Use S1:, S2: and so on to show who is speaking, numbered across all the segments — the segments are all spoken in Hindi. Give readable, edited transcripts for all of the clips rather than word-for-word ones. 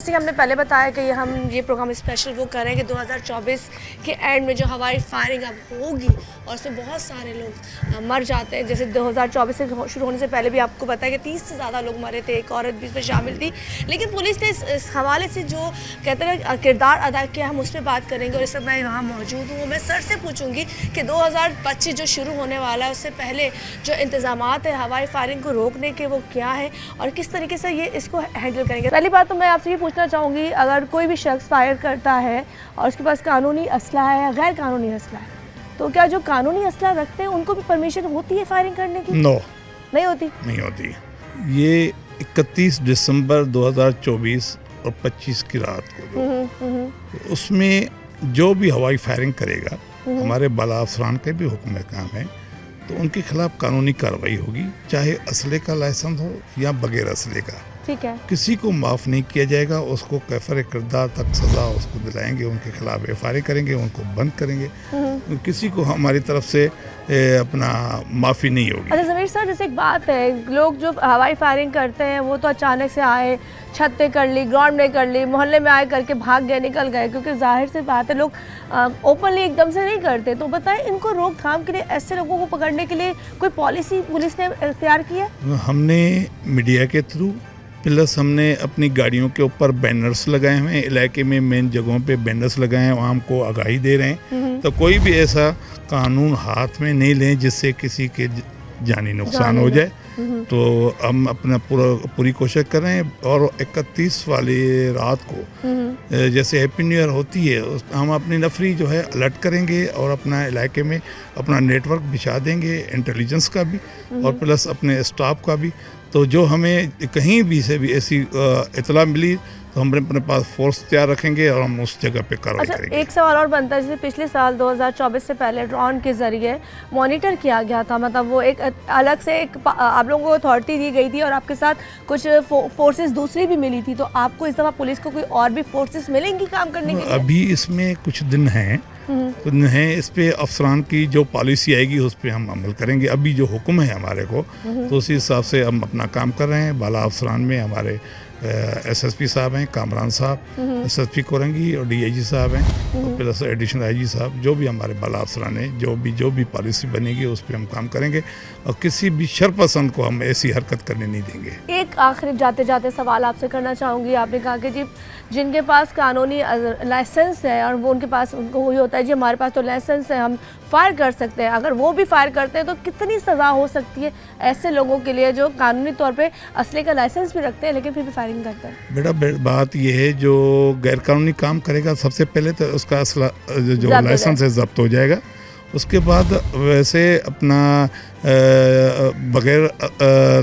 S1: जैसे कि हमने पहले बताया कि हम ये प्रोग्राम स्पेशल वो करेंगे 2024 के एंड में जो हवाई फायरिंग अब होगी और उसमें बहुत सारे लोग मर जाते हैं। जैसे 2024 से शुरू होने से पहले भी आपको पता है कि 30 से ज़्यादा लोग मरे थे, एक औरत भी इसमें शामिल थी। लेकिन पुलिस ने इस हवाले से जो कहते हैं किरदार अदा किया, हम उस पर बात करेंगे। और इस समय मैं यहाँ मौजूद हूँ, मैं सर से पूछूँगी कि 2025 जो शुरू होने वाला है उससे पहले जो इंतज़ामात है हवाई फायरिंग को रोकने के वो क्या है और किस तरीके से ये इसको हैंडल करेंगे। पहली बात तो मैं आपसे ये पूछना चाहूँगी, अगर कोई भी शख्स फायर करता है और उसके पास कानूनी असला है या गैर कानूनी असला है, तो क्या जो कानूनी असला रखते हैं उनको भी परमिशन होती है फायरिंग करने की?
S2: नो,
S1: नहीं होती।
S2: नहीं होती। ये 31 दिसंबर 2024 और 25 की रात को उसमें जो भी हवाई फायरिंग करेगा, हमारे बाला अफसरान के भी हुक्म काम है, तो उनके खिलाफ कानूनी कार्रवाई होगी, चाहे असले का लाइसेंस हो या बगैर असले का।
S1: ठीक है।
S2: किसी को माफ़ नहीं किया जाएगा, उसको कैफर किरदार तक सज़ा उसको दिलाएंगे, उनके खिलाफ एफआईआर करेंगे, उनको बंद करेंगे। किसी को हमारी तरफ से अपना माफ़ी नहीं होगी।
S1: अच्छा ज़मीर सर, जैसे एक बात है, लोग जो हवाई फायरिंग करते हैं वो तो अचानक से आए, छत पे कर ली, ग्राउंड में कर ली, मोहल्ले में आए करके भाग गए, निकल गए, क्योंकि जाहिर से बात है लोग ओपनली एकदम से नहीं करते। तो बताएं, इनको रोकथाम के लिए, ऐसे लोगों को पकड़ने के लिए कोई पॉलिसी पुलिस ने इख्तियार की है?
S2: हमने मीडिया के थ्रू प्लस हमने अपनी गाड़ियों के ऊपर बैनर्स लगाए हुए हैं, इलाके में मेन जगहों पे बैनर्स लगाए हैं, आवाम को आगाही दे रहे हैं। तो कोई भी ऐसा कानून हाथ में नहीं लें जिससे किसी के जानी नुकसान हो जाए। तो हम अपना पूरी कोशिश कर रहे हैं। और 31 वाली रात को जैसे हैप्पी न्यू ईयर होती है, हम अपनी नफरी जो है अलर्ट करेंगे और अपना इलाके में अपना नेटवर्क बिछा देंगे, इंटेलिजेंस का भी और प्लस अपने स्टाफ का भी। तो जो हमें कहीं भी से भी ऐसी इतला मिली तो हम अपने पास फोर्स तैयार रखेंगे और हम उस जगह पे कार्रवाई करेंगे।
S1: एक सवाल और बनता है, जैसे पिछले साल 2024 से पहले ड्रोन के जरिए मॉनिटर किया गया था, मतलब वो एक अलग से एक आप लोगों को अथॉरिटी दी गई थी और आपके साथ कुछ फोर्सेस दूसरी भी मिली थी। तो आपको इस दफ़ा पुलिस को कोई और भी फोर्सेस मिलेंगी काम करने के लिए?
S2: अभी इसमें कुछ दिन हैं, इस पे अफसरान की जो पॉलिसी आएगी उस पर हम अमल करेंगे। अभी जो हुक्म है हमारे को, तो उसी हिसाब से हम अपना काम कर रहे हैं। बाला अफसरान में हमारे एसएसपी साहब हैं, कामरान साहब, एसएसपी कोरंगी और डीआईजी साहब हैं, और प्लस एडिशनल आईजी साहब, जो भी हमारे बाला अफसरान हैं, जो भी पॉलिसी बनेगी उस पर हम काम करेंगे और किसी भी शरपसंद को हम ऐसी हरकत करने नहीं देंगे।
S1: एक आखिरी जाते जाते सवाल आपसे करना चाहूँगी। आपने कहा कि जी जिनके पास कानूनी लाइसेंस है और वो उनके पास उनको वही होता है जी हमारे पास तो लाइसेंस है, हम फायर कर सकते हैं, अगर वो भी फायर करते हैं तो कितनी सज़ा हो सकती है ऐसे लोगों के लिए जो कानूनी तौर पे असले का लाइसेंस भी रखते हैं लेकिन फिर भी फायरिंग करते हैं?
S2: बेटा बात ये है, जो गैरकानूनी काम करेगा सबसे पहले तो उसका असला जो लाइसेंस है जब्त हो जाएगा। उसके बाद वैसे अपना बगैर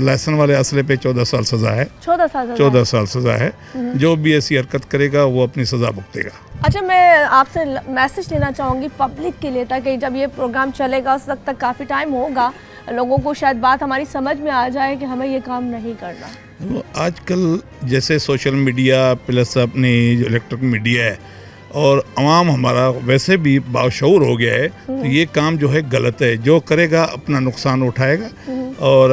S2: लाइसेंस वाले असले पे 14 साल सज़ा है। 14 साल सज़ा है। जो भी ऐसी हरकत करेगा वो अपनी सज़ा भुगतेगा।
S1: अच्छा, मैं आपसे मैसेज देना चाहूँगी पब्लिक के लिए, ताकि जब ये प्रोग्राम चलेगा उस वक्त तक काफ़ी टाइम होगा, लोगों को शायद बात हमारी समझ में आ जाए कि हमें ये काम नहीं करना।
S2: आजकल जैसे सोशल मीडिया प्लस अपनी जो इलेक्ट्रॉनिक मीडिया है और अवाम हमारा वैसे भी बाशऊर हो गया है, तो ये काम जो है गलत है। जो करेगा अपना नुकसान उठाएगा। और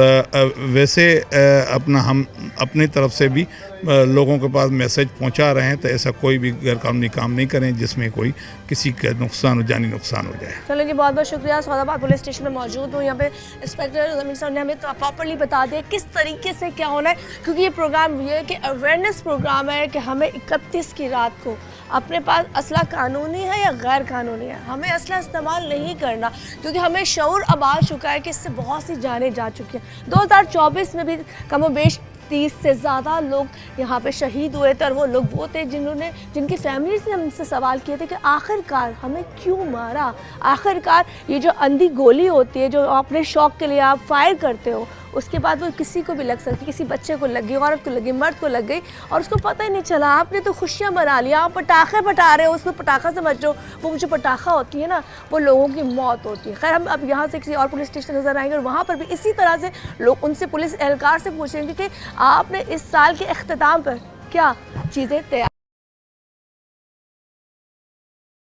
S2: वैसे अपना हम अपनी तरफ से भी लोगों के पास मैसेज पहुंचा रहे हैं, तो ऐसा कोई भी गैरकानूनी काम नहीं करें जिसमें कोई किसी का नुकसान जानी नुकसान हो जाए।
S1: चलो जी, बहुत बहुत शुक्रिया। सौदाबाद पुलिस स्टेशन में मौजूद हूँ। यहाँ पे इंस्पेक्टर ज़मीर साहब ने हमें तो प्रॉपर्ली बता दिया किस तरीके से क्या होना है, क्योंकि ये प्रोग्राम ये कि अवेयरनेस प्रोग्राम है कि हमें 31 की रात को अपने पास असला कानूनी है या गैर कानूनी है, हमें असला इस्तेमाल नहीं करना, क्योंकि हमें शऊर अब आ चुका है कि इससे बहुत सी जानें जा चुकी हैं। 2024 में भी कमोबेश 30 से ज़्यादा लोग यहाँ पे शहीद हुए थे और वो लोग वो थे जिनकी फैमिली से हमसे सवाल किए थे कि आखिरकार हमें क्यों मारा, आखिरकार ये जो अंधी गोली होती है जो अपने शौक़ के लिए आप फायर करते हो, उसके बाद वो किसी को भी लग सकती, किसी बच्चे को लग गई, औरत को लगी, मर्द को लग गई और उसको पता ही नहीं चला। आपने तो खुशियाँ मना लिया, आप पटाखे फटा रहे हो, उसको पटाखा समझो, वो जो पटाखा होती है ना वो लोगों की मौत होती है। खैर, हम अब यहाँ से किसी और पुलिस स्टेशन नज़र आएंगे और वहाँ पर भी इसी तरह से लोग उनसे पुलिस एहलकार से पूछेंगे कि आपने इस साल के अख्ताम पर क्या चीज़ें तैयार।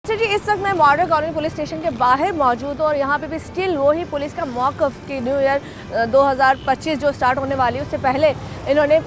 S1: अच्छा जी, इस वक्त मैं मॉडल कॉलोनी पुलिस स्टेशन के बाहर मौजूद हूँ और यहाँ पे भी स्टिल वही पुलिस का मौक़िफ़ कि न्यू ईयर 2025 जो स्टार्ट होने वाली है उससे पहले इन्होंने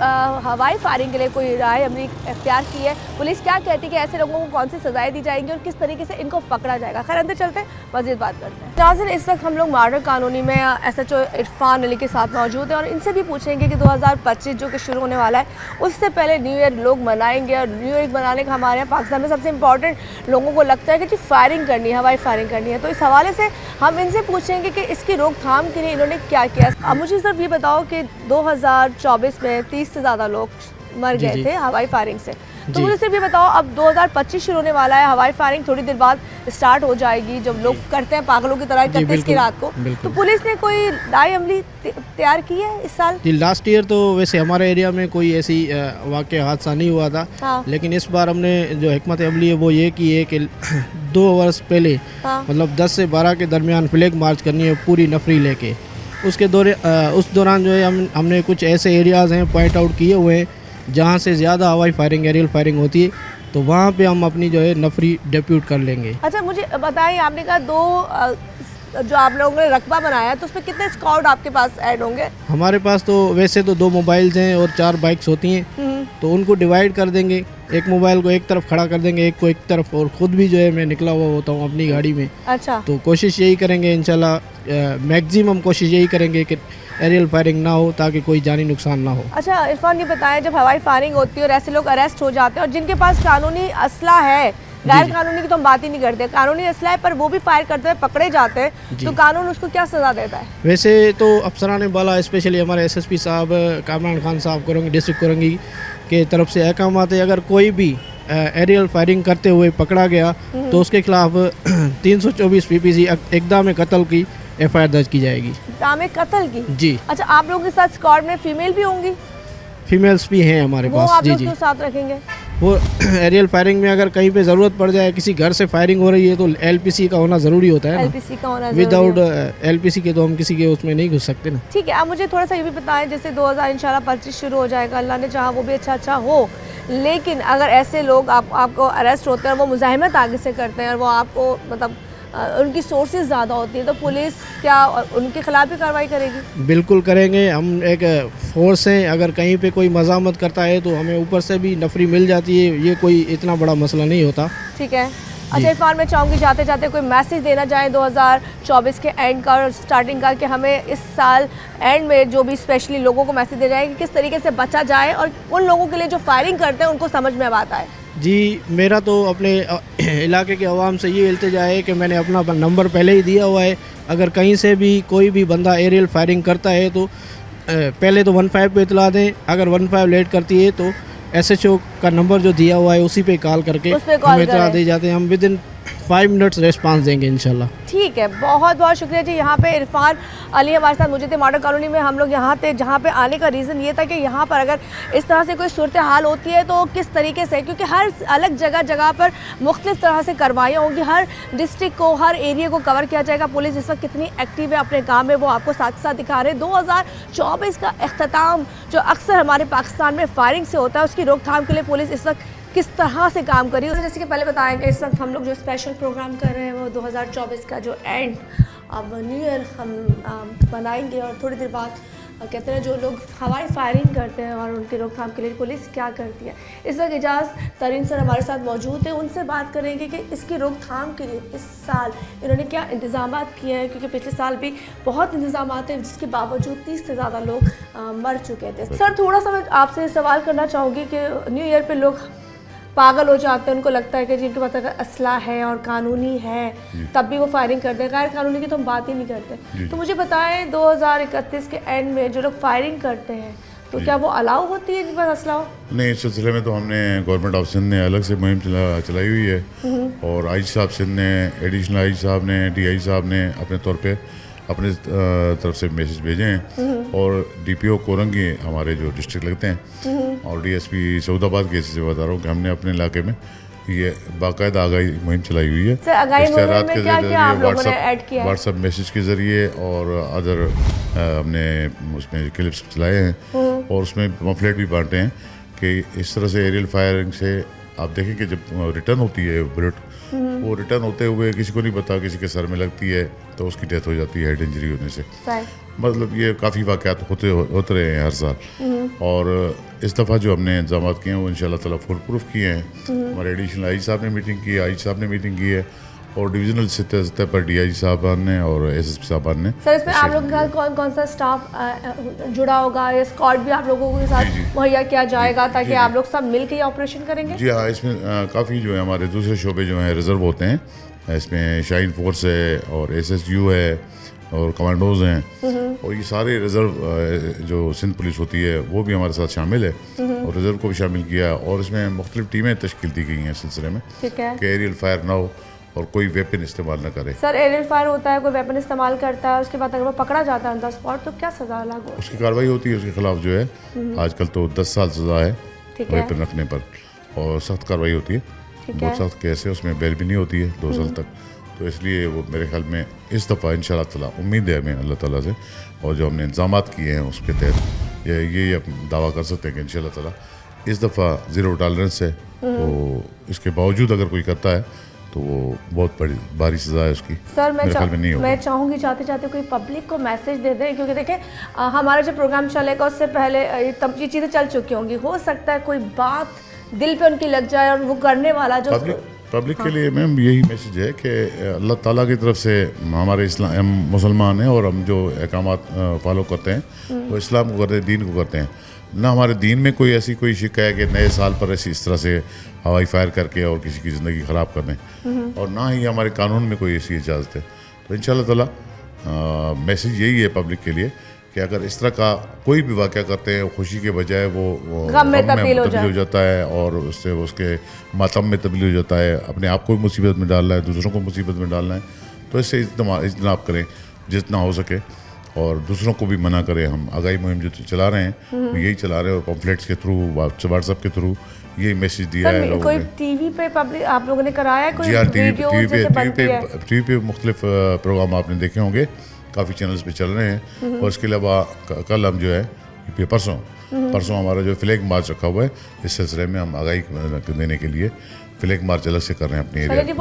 S1: हवाई फायरिंग के लिए कोई राय अमली इख्तियार की है। पुलिस क्या कहती है कि ऐसे लोगों को कौन सी सजाएं दी जाएंगी और किस तरीके से इनको पकड़ा जाएगा। खैर अंदर चलते हैं, मज़ीद बात करते हैं। नाज़रीन, इस वक्त हम लोग मॉडल कॉलोनी में SHO इरफान अली के साथ मौजूद हैं और इनसे भी पूछेंगे कि 2025 जो कि शुरू होने वाला है उससे पहले न्यू ईयर लोग मनाएंगे और न्यू ईयर मनाने का हमारे यहाँ पाकिस्तान में सबसे इम्पॉर्टेंट लोगों को लगता है कि जी फायरिंग करनी है, हवाई फायरिंग करनी है। तो इस हवाले से हम इनसे पूछेंगे कि इसकी रोकथाम के लिए इन्होंने क्या किया। अब मुझे सिर्फ ये बताओ कि 2024 में 30 से ज़्यादा लोग मर गए थे हवाई फायरिंग से, तो मुझे सिर्फ ये बताओ अब 2025 शुरू होने वाला है, हवाई फायरिंग थोड़ी देर बाद स्टार्ट हो जाएगी जब लोग करते हैं पागलों की तरह 31 की रात को, तो पुलिस ने कोई राय अमली तैयार की है इस साल?
S3: जी, लास्ट ईयर तो वैसे हमारे एरिया में कोई ऐसी वाक़या हादसा नहीं हुआ था।
S1: हाँ।
S3: लेकिन इस बार हमने जो हिकमत अमली है वो ये की है कि 2 वर्ष पहले
S1: हाँ।
S3: मतलब 10 से 12 के दरमियान फ्लैग मार्च करनी है पूरी नफरी लेके। उस दौरान जो है हमने कुछ ऐसे एरियाज़ हैं पॉइंट आउट किए हुए हैं जहाँ से ज़्यादा हवाई फायरिंग एरियल फायरिंग होती है, तो वहाँ पे हम अपनी जो है नफरी डेप्यूट कर लेंगे।
S1: अच्छा, मुझे बताइए, आपने कहा जो आप लोगों ने रकबा बनाया है तो उसमें कितने स्क्वाड आपके पास ऐड होंगे?
S3: हमारे पास तो वैसे तो 2 मोबाइल्स हैं और 4 बाइक्स होती हैं, तो उनको डिवाइड कर देंगे। एक मोबाइल को एक तरफ खड़ा कर देंगे, एक को एक तरफ, और ख़ुद भी जो है मैं निकला हुआ होता हूँ अपनी गाड़ी में।
S1: अच्छा,
S3: तो कोशिश यही करेंगे इंशाल्लाह, मैक्सिमम कोशिश यही करेंगे कि एरियल फायरिंग ना हो ताकि कोई जानी नुकसान ना हो।
S1: अच्छा इरफान, ये बताएं, जब हवाई फायरिंग होती है और ऐसे लोग अरेस्ट हो जाते हैं और जिनके पास कानूनी असला है, गैर कानूनी की तो हम बात ही नहीं करते, कानूनी असला है पर वो भी फायर करते हुए पकड़े जाते हैं, तो कानून उसको क्या सज़ा देता है?
S3: वैसे तो अफसरान बाला स्पेशली हमारे SSP साहब कामरान खान साहब करेंगे डिस्ट्रिक्ट करेंगी के तरफ से अहकाम आते, अगर कोई भी एरियल फायरिंग करते हुए पकड़ा गया तो उसके खिलाफ 324 PPC इक़दाम कत्ल की FIR दर्ज की जाएगी।
S1: इक़दाम कत्ल की?
S3: जी।
S1: अच्छा, आप लोगों के साथ स्क्वाड में फीमेल भी होंगी?
S3: फीमेल्स भी हैं हमारे
S1: वो
S3: पास।
S1: आप
S3: जी
S1: लोग
S3: जी,
S1: क्यों साथ रखेंगे?
S3: वो एरियल फायरिंग में अगर कहीं पे ज़रूरत पड़ जाए, किसी घर से फायरिंग हो रही है, तो LPC का होना ज़रूरी होता है।
S1: LPC का होना
S3: विदाउट LPC के तो हम किसी के उसमें नहीं घुस सकते ना।
S1: ठीक है, आप मुझे थोड़ा सा ये भी बताएं, जैसे 2000 इंशाल्लाह 25 शुरू हो जाएगा, अल्लाह ने चाहा वो भी अच्छा हो, लेकिन अगर ऐसे लोग आपको अरेस्ट होते हैं और वो मुज़ाहिमत आगे से करते हैं और वो आपको मतलब उनकी सोर्सेज ज़्यादा होती है, तो पुलिस क्या उनके खिलाफ भी कार्रवाई करेगी?
S3: बिल्कुल करेंगे, हम एक फोर्स हैं। अगर कहीं पे कोई मज़ामत करता है तो हमें ऊपर से भी नफरी मिल जाती है, ये कोई इतना बड़ा मसला नहीं होता।
S1: ठीक है। अच्छा इरफान, मैं चाहूँगी जाते जाते कोई मैसेज देना चाहें 2024 के एंड का और स्टार्टिंग का, कि हमें इस साल एंड में जो भी स्पेशली लोगों को मैसेज दे जाए कि किस तरीके से बचा जाए और उन लोगों के लिए जो फायरिंग करते हैं उनको समझ में अब आता है।
S3: जी, मेरा तो अपने इलाके के अवाम से ये इल्तिजा है कि मैंने अपना नंबर पहले ही दिया हुआ है। अगर कहीं से भी कोई भी बंदा एरियल फायरिंग करता है तो पहले तो 15 पे इतला दें। अगर 15 लेट करती है तो SHO का नंबर जो दिया हुआ है उसी पे कॉल करके हमें इतला दे जाते हैं। हम विदिन 5 मिनट्स रेस्पॉन्स देंगे इंशाल्लाह।
S1: ठीक है, बहुत बहुत शुक्रिया जी। यहाँ पे इरफान अली हमारे साथ मौजूद थे मॉडल कॉलोनी में। हम लोग यहाँ थे, जहाँ पे आने का रीज़न ये था कि यहाँ पर अगर इस तरह से कोई सूरत हाल होती है तो किस तरीके से, क्योंकि हर अलग जगह पर मुख्तलिफ तरह से कार्रवाइयाँ होंगी, हर डिस्ट्रिक्ट को, हर एरिया को कवर किया जाएगा। पुलिस इस वक्त कितनी एक्टिव है अपने काम में वो आपको साथ साथ दिखा रहे हैं। 2024 का अख्ताम जो अक्सर हमारे पाकिस्तान में फायरिंग से होता है, उसकी रोकथाम के लिए पुलिस इस वक्त किस तरह से काम करी। तो जैसे कि पहले बताया कि इस वक्त हम लोग जो स्पेशल प्रोग्राम कर रहे हैं वो 2024 का जो एंड अब न्यू ईयर हम बनाएंगे और थोड़ी देर बाद कहते हैं जो लोग हवाई फायरिंग करते हैं और उनकी रोकथाम के लिए पुलिस क्या करती है। इस वक्त इजाज़ तरीन सर हमारे साथ मौजूद हैं, उनसे बात करेंगे कि इसकी रोकथाम के लिए इस साल इन्होंने क्या इंतज़ाम किए हैं, क्योंकि पिछले साल भी बहुत इंतज़ाम थे जिसके बावजूद 30 से ज़्यादा लोग मर चुके थे। सर, थोड़ा सा मैं आपसे सवाल करना चाहूँगी कि न्यू ईयर पर लोग पागल हो जाते हैं, उनको लगता है कि जिनके पास अगर असला है और कानूनी है तब भी वो फायरिंग करते हैं, गैर कानूनी की तो हम बात ही नहीं करते। तो मुझे बताएं 2031 के एंड में जो लोग फायरिंग करते हैं तो क्या वो अलाउ होती है जिनके पास असला हो?
S4: नहीं, इस सिलसिले में तो हमने गवर्नमेंट ऑफ सिंध ने अलग से मुहिम चलाई हुई है और IG साहब सिंध ने, एडिशनल IG साहब ने, DI साहब ने अपने तौर पे अपने तरफ से मैसेज भेजे हैं और DPO कोरंगी हमारे जो डिस्ट्रिक्ट लगते हैं और DSP सऊदाबाद के से बता रहा हूँ कि हमने अपने इलाके में ये बाकायदा आगाही मुहिम चलाई हुई है।
S1: इश्तिहारात के जरिए,
S4: व्हाट्सएप मैसेज के ज़रिए और अदर हमने उसमें क्लिप्स चलाए हैं और उसमें पम्फलेट भी बांटे हैं कि इस तरह से एरियल फायरिंग से आप देखें कि जब रिटर्न होती है बुलेट, वो रिटर्न होते हुए किसी को नहीं पता, किसी के सर में लगती है तो उसकी डेथ हो जाती है हेड इंजरी होने से। मतलब ये काफ़ी वाक़यात होते रहे हैं हर साल। और इस दफ़ा जो हमने इंतजाम किए हैं वो इंशाल्लाह ताला फुल प्रूफ किए हैं। हमारे एडिशनल आई साहब ने मीटिंग की है, आई साहब ने मीटिंग की है, और डिविजनल सतह पर DIG साहबान ने और SSP साहबान ने।
S1: सर इसमें आप लोगों के साथ कौन कौन सा स्टाफ जुड़ा होगा, या स्क्वाड भी आप लोगों के साथ मुहैया किया जाएगा ताकि आप लोग सब मिल के ये ऑपरेशन करेंगे? जी
S4: हाँ, इसमें काफ़ी जो है हमारे दूसरे शोबे जो हैं रिजर्व होते हैं। इसमें शाइन फोर्स है और SSU है और कमांडोज हैं, और ये सारे रिजर्व जो सिंध पुलिस होती है वो भी हमारे साथ शामिल है, और रिजर्व को भी शामिल किया। और इसमें मुख्तलिफ टीमें तश्कील दी गई हैं इस सिलसिले में कि एरियल फायर ना हो और कोई वेपन इस्तेमाल ना करे।
S1: सर एरियल फायर होता है, कोई वेपन इस्तेमाल करता है, उसके बाद अगर वो पकड़ा जाता है ऑन द स्पॉट तो क्या सज़ा लागू?
S4: उसकी कार्रवाई होती है, उसके खिलाफ जो है आजकल तो 10 साल सज़ा है वेपन रखने पर, और सख्त कार्रवाई होती है। बहुत सख्त केस है, उसमें बेल भी नहीं होती है 2 साल तक। तो इसलिए वो मेरे ख्याल में इस दफ़ा इंशाल्लाह ताला उम्मीद है हमें अल्लाह ताला से, और जो हमने इंतजाम किए हैं उसके तहत ये दावा कर सकते हैं कि इंशाल्लाह ताला इस दफ़ा ज़ीरो टॉलरेंस है। तो इसके बावजूद अगर कोई करता है तो वो बहुत बड़ी भारी सज़ा है उसकी।
S1: सर मैं चाहूँगी चाहते चाहते कोई पब्लिक को मैसेज दे दें, क्योंकि देखें हमारा जो प्रोग्राम चलेगा उससे पहले ये चीज़ें चल चुकी होंगी, हो सकता है कोई बात दिल पे उनकी लग जाए और वो करने वाला जो
S4: पब्लिक के लिए मैम यही मैसेज है कि अल्लाह ताला की तरफ से हमारे इस्लाम मुसलमान हैं, और हम जो अहकामात फॉलो करते हैं वो इस्लाम को करते हैं, दीन को करते हैं। ना हमारे दीन में कोई ऐसी कोई शिक है कि नए साल पर ऐसी इस तरह से हवाई फायर करके और किसी की ज़िंदगी ख़राब कर दें, और ना ही हमारे कानून में कोई ऐसी इजाज़त है। तो इंशाल्लाह ताला मैसेज यही है पब्लिक के लिए कि अगर इस तरह का कोई भी वाक़या करते हैं, खुशी के बजाय वो
S1: गम में तब्दील
S4: हो जाता है, और उससे उसके मातम में तब्दील हो जाता है, अपने आप को भी मुसीबत में डालना है, दूसरों को मुसीबत में डालना है। तो इससे इज्तनाब करें जितना हो सके, और दूसरों को भी मना करें। हम आगाही मुहिम जो चला रहे हैं वो यही चला रहे हैं, और पम्फलेट्स के थ्रू, व्हाट्सएप के थ्रू यही मैसेज दिया है लोगों ने।
S1: टीवी पे पब्लिक आप लोगों ने कराया है?
S4: जी हाँ, टीवी पे मुख्तलिफ प्रोग्राम आपने देखे होंगे, काफ़ी चैनल्स पे चल रहे हैं। और इसके अलावा कल हम जो है परसों हमारा जो फ्लैग मार्च रखा हुआ है, इस सिलसिले में हम आगाही देने के लिए फ्लैग मार्च अलग से कर रहे हैं अपने एरिया।